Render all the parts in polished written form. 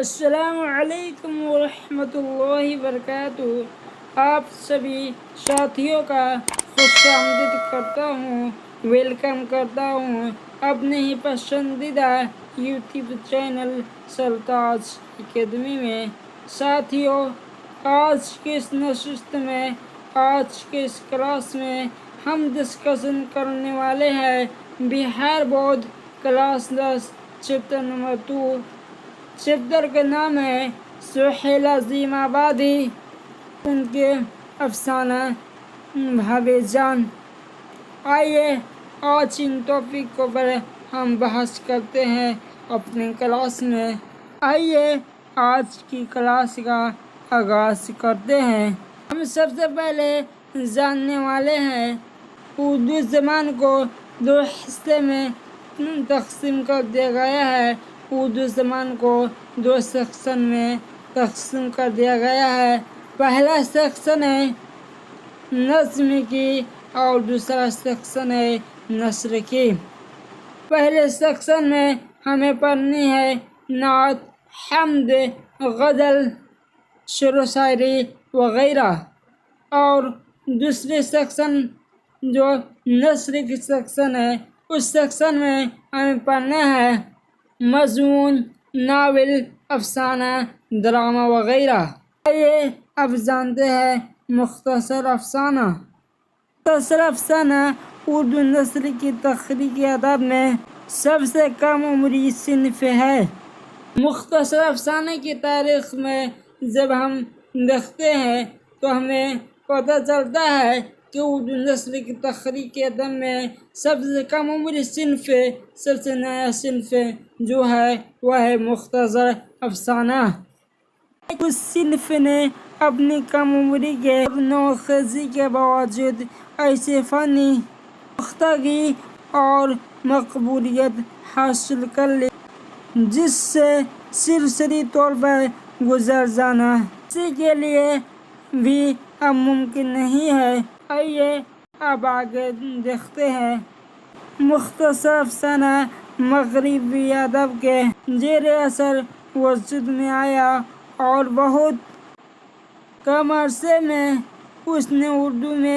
السلام علیکم ورحمۃ اللہ وبرکاتہ۔ آپ سبھی ساتھیوں کا خوش آمدید کرتا ہوں، ویلکم کرتا ہوں اپنے ہی پسندیدہ یوٹیوب چینل سرتاج اکیڈمی میں۔ ساتھیوں، آج کی اس نشست میں، آج کے اس کلاس میں ہم ڈسکشن کرنے والے ہیں Bihar board class 10 chapter number 2۔ Chapter کا نام ہے سہیل عظیم آبادی، ان کے افسانہ بھابی جان۔ آئیے آج ان ٹاپک کو پر ہم بحث کرتے ہیں اپنے کلاس میں۔ آئیے آج کی کلاس کا آغاز کرتے ہیں۔ ہم سب سے پہلے جاننے والے ہیں اردو زبان کو دو حصے میں تقسیم کر دیا گیا ہے۔ اردو زبان کو دو سیکشن میں تقسیم کر دیا گیا ہے۔ پہلا سیکشن ہے نظم کی اور دوسرا سیکشن ہے نثر کی۔ پہلے سیکشن میں ہمیں پڑھنی ہے نعت، حمد، غزل، شعر و شاعری وغیرہ، اور دوسری سیکشن جو نثر کی سیکشن ہے، اس سیکشن میں ہمیں پڑھنا ہے مضمون، ناول، افسانہ، ڈرامہ وغیرہ۔ آئیے اب جانتے ہیں مختصر افسانہ۔ مختصر افسانہ اردو نثر کی تخلیقی ادب میں سب سے کم عمری صنف ہے۔ مختصر افسانے کی تاریخ میں جب ہم دیکھتے ہیں تو ہمیں پتہ چلتا ہے کہ اردو نثر کی تخلیقی ادب میں سب سے کم عمری صنف، سب سے نیا صنف جو ہے وہ ہے مختصر افسانہ۔ اس صنف نے اپنی کم عمری کے اور نوخیزی کے باوجود ایسی فنی پختگی اور مقبولیت حاصل کر لی جس سے سرسری طور پر گزر جانا کسی کے لیے بھی اب ممکن نہیں ہے۔ آئیے اب آگے دیکھتے ہیں۔ مختصر افسانہ مغربی ادب کے زیر اثر وجود میں آیا اور بہت کم عرصے میں اس نے اردو میں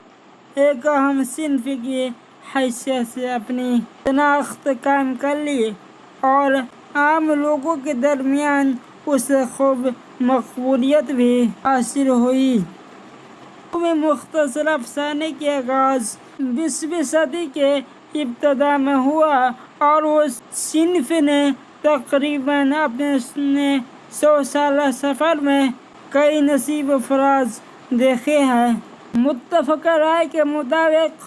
ایک اہم صنف کی حیثیت سے اپنی شناخت قائم کر لی اور عام لوگوں کے درمیان اسے خوب مقبولیت بھی حاصل ہوئی۔ اردو میں مختصر افسانے کی آغاز 20ویں صدی کے ابتدا میں ہوا اور اس صنف نے تقریباً اپنے 100 سالہ سفر میں کئی نصیب فراز دیکھے ہیں۔ متفقہ رائے کے مطابق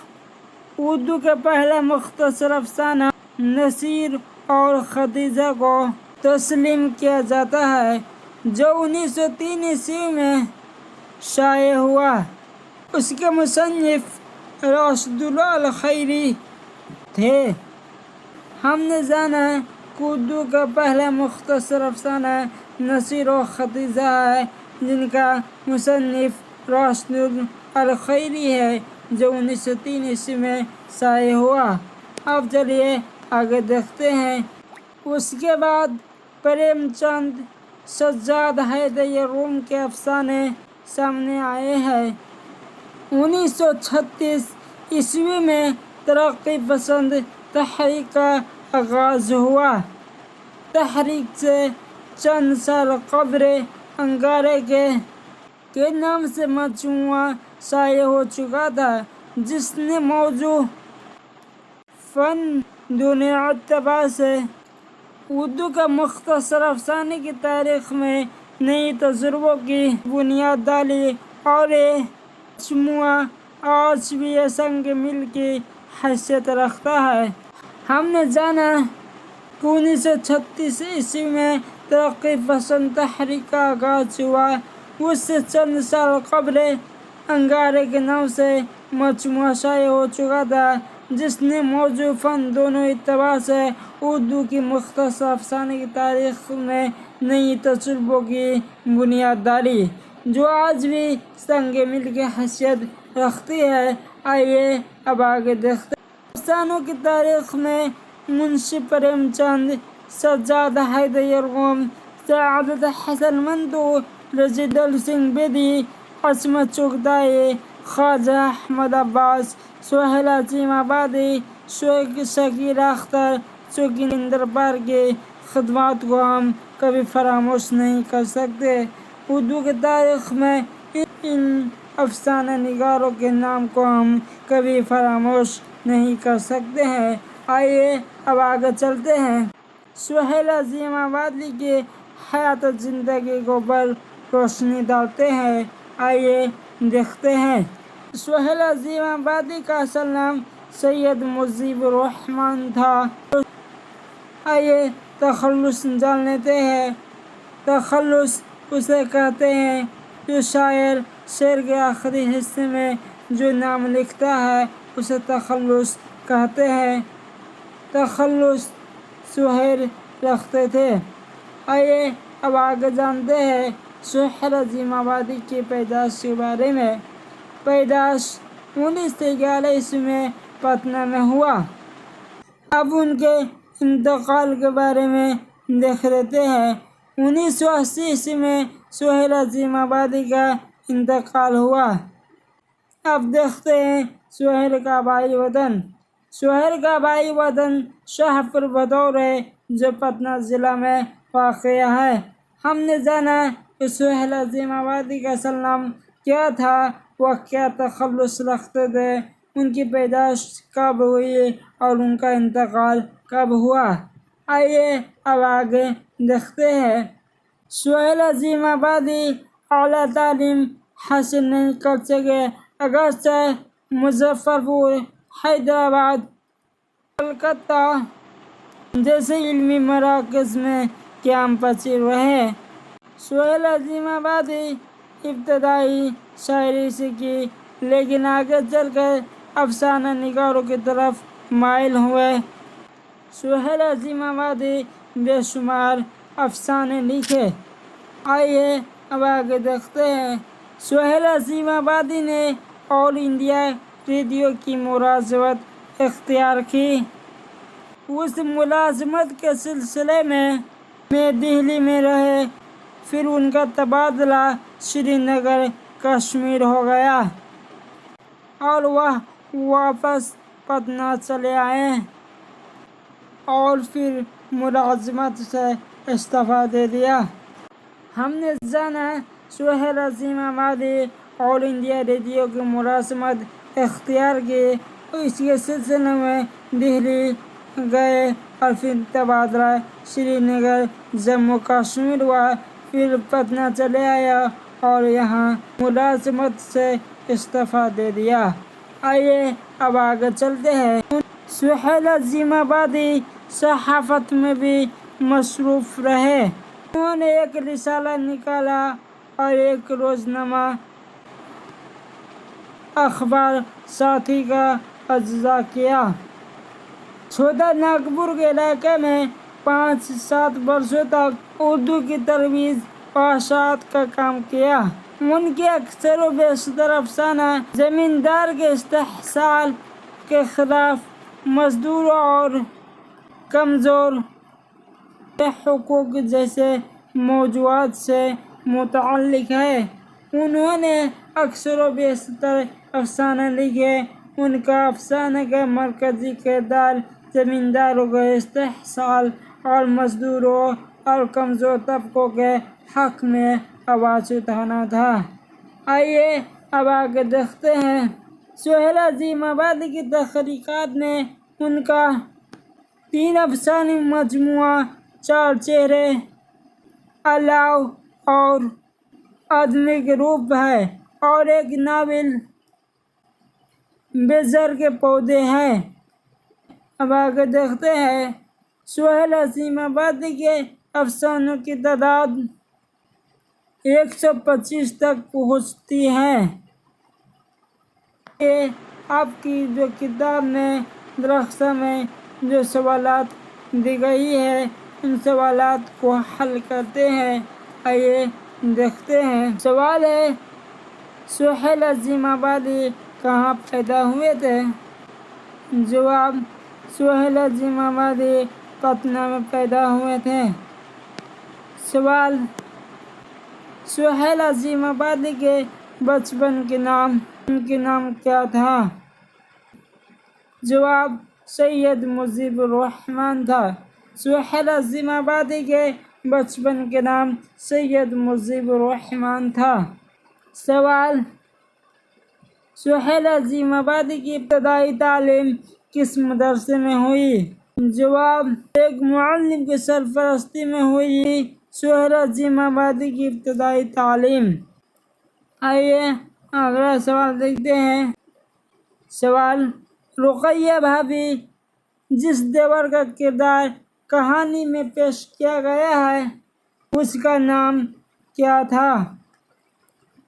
اردو کا پہلا مختصر افسانہ نصیر اور خدیجہ کو تسلیم کیا جاتا ہے جو 1903 عیسوی میں شائع ہوا۔ اس کے مصنف راشد اللہ الخیری تھے۔ ہم نے جانا کہ اردو کا پہلا مختصر افسانہ نصیر و خدیجہ ہے جن کا مصنف راشد الخیری ہے جو 1903 عیسوی میں شائع ہوا۔ اب چلیے آگے دیکھتے ہیں۔ اس کے بعد پریم چند، سجاد حیدر روم کے افسانے سامنے آئے ہیں۔ 1936 عیسوی میں ترقی پسند تحریک کا آغاز ہوا۔ تحریک سے چند سال قبل انگارے کے نام سے مجموعہ شائع ہو چکا تھا جس نے موضوع، فن، دونوں اعتبار سے اردو کا مختصر افسانے کی تاریخ میں نئی تجربوں کی بنیاد ڈالی اور یہ مجموعہ آج بھی سنگ میل کی حیثیت رکھتا ہے۔ ہم نے جانا کہ 1936 عیسوی میں ترقی پسند تحریک کا آغاز ہوا۔ اس سے چند سال قبل انگارے کے نام سے مجموعہ شائع ہو چکا تھا جس نے موضوع، فن، دونوں اعتبار سے اردو کی مختصر افسانے کی تاریخ میں نئی تجربوں کی بنیاد ڈالی جو آج بھی سنگ میل کی حیثیت رکھتی ہے۔ آئیے اب آگے دیکھتے ہیں۔ افسانوں کی تاریخ میں منشی پریم چند، سجاد حیدر روم، سعادت حسن منٹو، رشید سنگھ بیدی، عصمت چغتائی، خواجہ احمد عباس، سہیل عظیم آبادی، شکیل اختر، جوگیندر پال کی خدمات کو ہم کبھی فراموش نہیں کر سکتے۔ اردو کی تاریخ میں ان افسانہ نگاروں کے نام کو ہم کبھی فراموش نہیں کر سکتے ہیں۔ آئیے اب آگے چلتے ہیں۔ سہیل عظیم آبادی کی حیات زندگی کے اوپر روشنی ڈالتے ہیں۔ آئیے دیکھتے ہیں۔ سہیل عظیم آبادی کا اصل نام سید مجیب الرحمن تھا۔ آئیے تخلص جان لیتے ہیں۔ تخلص اسے کہتے ہیں جو شاعر شعر کے آخری حصے میں جو نام لکھتا ہے اسے تخلص کہتے ہیں۔ تخلص سہیل رکھتے تھے۔ آئیے اب آگے جانتے ہیں سہیل عظیم آبادی کی پیدائش کے بارے میں۔ پیدائش 1911 عیسوی میں پٹنہ میں ہوا۔ اب ان کے انتقال کے بارے میں دیکھ لیتے ہیں۔ 1980 عیسوی میں سہیل عظیم آبادی کا انتقال ہوا۔ اب دیکھتے ہیں سہیل کا آبائی وطن۔ سہیل کا آبائی وطن شاہپور بطور ہے جو پٹنہ ضلع میں واقع ہے۔ ہم نے جانا کہ سہیل عظیم آبادی کا اصل نام کیا تھا، وہ کیا تخلص رکھتے تھے، ان کی پیدائش کب ہوئی اور ان کا انتقال کب ہوا۔ آئیے اب آگے دیکھتے ہیں۔ سہیل عظیم آبادی اعلیٰ تعلیم حاصل نہیں کر سکے، اگرچہ مظفر پور، حیدرآباد، کلکتہ جیسے علمی مراکز میں قیام پذیر رہے۔ سہیل عظیم آبادی ابتدائی شاعری سیکھی لیکن آگے چل کر افسانہ نگاروں کی طرف مائل ہوئے۔ سہیل عظیم آبادی بے شمار افسانے لکھے۔ آئیے اب آگے دیکھتے ہیں۔ سہیل عظیم آبادی نے آل انڈیا ریڈیو کی ملازمت اختیار کی۔ اس ملازمت کے سلسلے میں دہلی میں رہے، پھر ان کا تبادلہ سری نگر، کشمیر ہو گیا اور وہ واپس پٹنہ چلے آئے اور پھر ملازمت سے استعفیٰ دے دیا۔ ہم نے جانا سہیل عظیم آبادی آل انڈیا ریڈیو کی ملازمت اختیار کی، اس کے سلسلے میں دہلی گئے اور پھر تبادلہ سری نگر، جموں کشمیر ہوا، پھر پٹنہ چلے آیا اور یہاں ملازمت سے استعفیٰ دے دیا۔ آئیے اب آگے چلتے ہیں۔ سہیل عظیم آبادی صحافت میں بھی مصروف رہے۔ انہوں نے ایک رسالہ نکالا اور ایک روزنامہ اخبار ساتھی کا اجرا کیا۔ چھوٹا ناگپور کے علاقے میں 5-7 برسوں تک اردو کی ترویج و اشاعت کا کام کیا۔ ان کے اکثر و بیشتر افسانہ زمیندار کے استحصال کے خلاف، مزدوروں اور کمزور کے حقوق جیسے موضوعات سے متعلق ہے۔ انہوں نے اکثر و بیشتر افسانے لکھے۔ ان کا افسانے کا مرکزی کردار زمینداروں کے استحصال اور مزدوروں اور کمزور طبقوں کے حق میں آواز اٹھانا تھا۔ آئیے اب آگے دیکھتے ہیں۔ سہیل عظیم آبادی کی تحقیقات نے ان کا 3 افسانوی مجموعہ 4 چہرے، الاؤ اور آدمی کے روپ ہے اور ایک ناول بے زر کے پودے ہے۔ اب آگے دیکھتے ہیں۔ سہیل عظیم آبادی کے افسانوں کی تعداد 125 تک پہنچتی ہے۔ یہ آپ کی جو کتاب میں درخواست میں جو سوالات دی گئی ہے ان سوالات کو حل کرتے ہیں۔ آئیے دیکھتے ہیں۔ سوال ہے، سہیل عظیم آبادی کہاں پیدا ہوئے تھے؟ جواب، سہیل عظیم آبادی پٹنہ میں پیدا ہوئے تھے۔ سوال: سہیل عظیم آبادی کے بچپن کے نام کیا تھا؟ جواب: سید مجیب الرحمن تھا۔ سہیل عظیم آبادی کے بچپن کے نام سید مجیب الرحمن تھا۔ سوال: سہیل عظیم آبادی کی ابتدائی تعلیم کس مدرسے میں ہوئی؟ جواب: ایک معلم کی سرپرستی میں ہوئی سہیل عظیم آبادی کی ابتدائی تعلیم۔ آئیے اگلا سوال دیکھتے ہیں۔ سوال: رقیہ بھابھی جس دیور کا کردار کہانی میں پیش کیا گیا ہے اس کا نام کیا تھا؟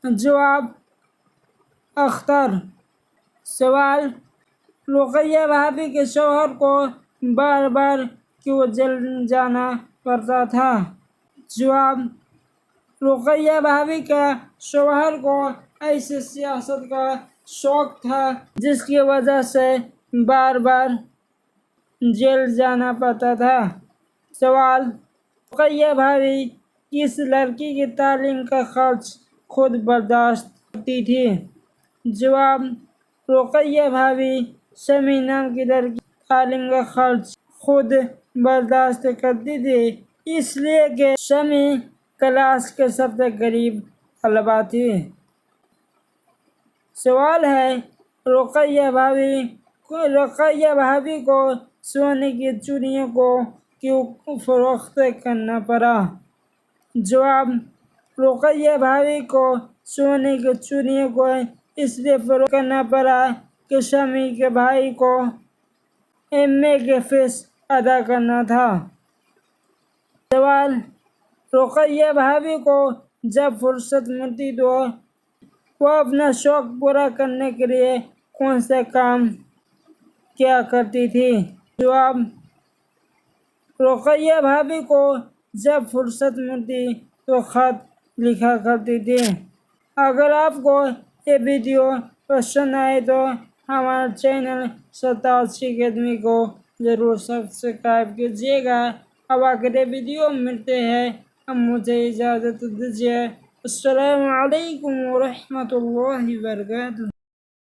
جواب: اختر۔ سوال: رقیہ بھابھی کے شوہر کو بار بار کیوں جیل جانا پڑتا تھا؟ جواب: رقیہ بھابھی کا شوہر کو ایسی سیاست کا شوق تھا جس کی وجہ سے بار بار جیل جانا پڑتا تھا۔ سوال: رقیہ بھابھی کس لڑکی کی تعلیم کا خرچ خود برداشت کرتی تھی؟ جواب: رقیہ بھابھی شمی نام کی لڑکی کی تعلیم کا خرچ خود برداشت کرتی تھی، اس لیے کہ شمی کلاس کے سب سے غریب طالبہ تھی۔ سوال ہے: رقیہ بھابھی کو سونے کی چوڑیوں کو کیوں فروخت کرنا پڑا؟ جواب: رقیہ بھابھی کو سونے کی چوڑیوں کو اس لیے فروخت کرنا پڑا کہ شمی کے بھائی کو MA کی فیس ادا کرنا تھا۔ سوال: رقیہ بھابھی کو جب فرصت ملتی تو وہ اپنا شوق پورا کرنے کے لیے کون سے کام کیا کرتی تھی؟ جواب: رقیہ بھابھی کو جب فرصت ملتی تو خط لکھا کرتی تھی۔ اگر آپ کو یہ ویڈیو پسند آئے تو ہمارے چینل سرتاج اکیڈمی کو ضرور سبسکرائب کیجیے گا۔ اب اگلے ویڈیو میں ملتے ہیں، اب مجھے اجازت دیجیے۔ السلام علیکم ورحمۃ اللہ وبرکاتہ۔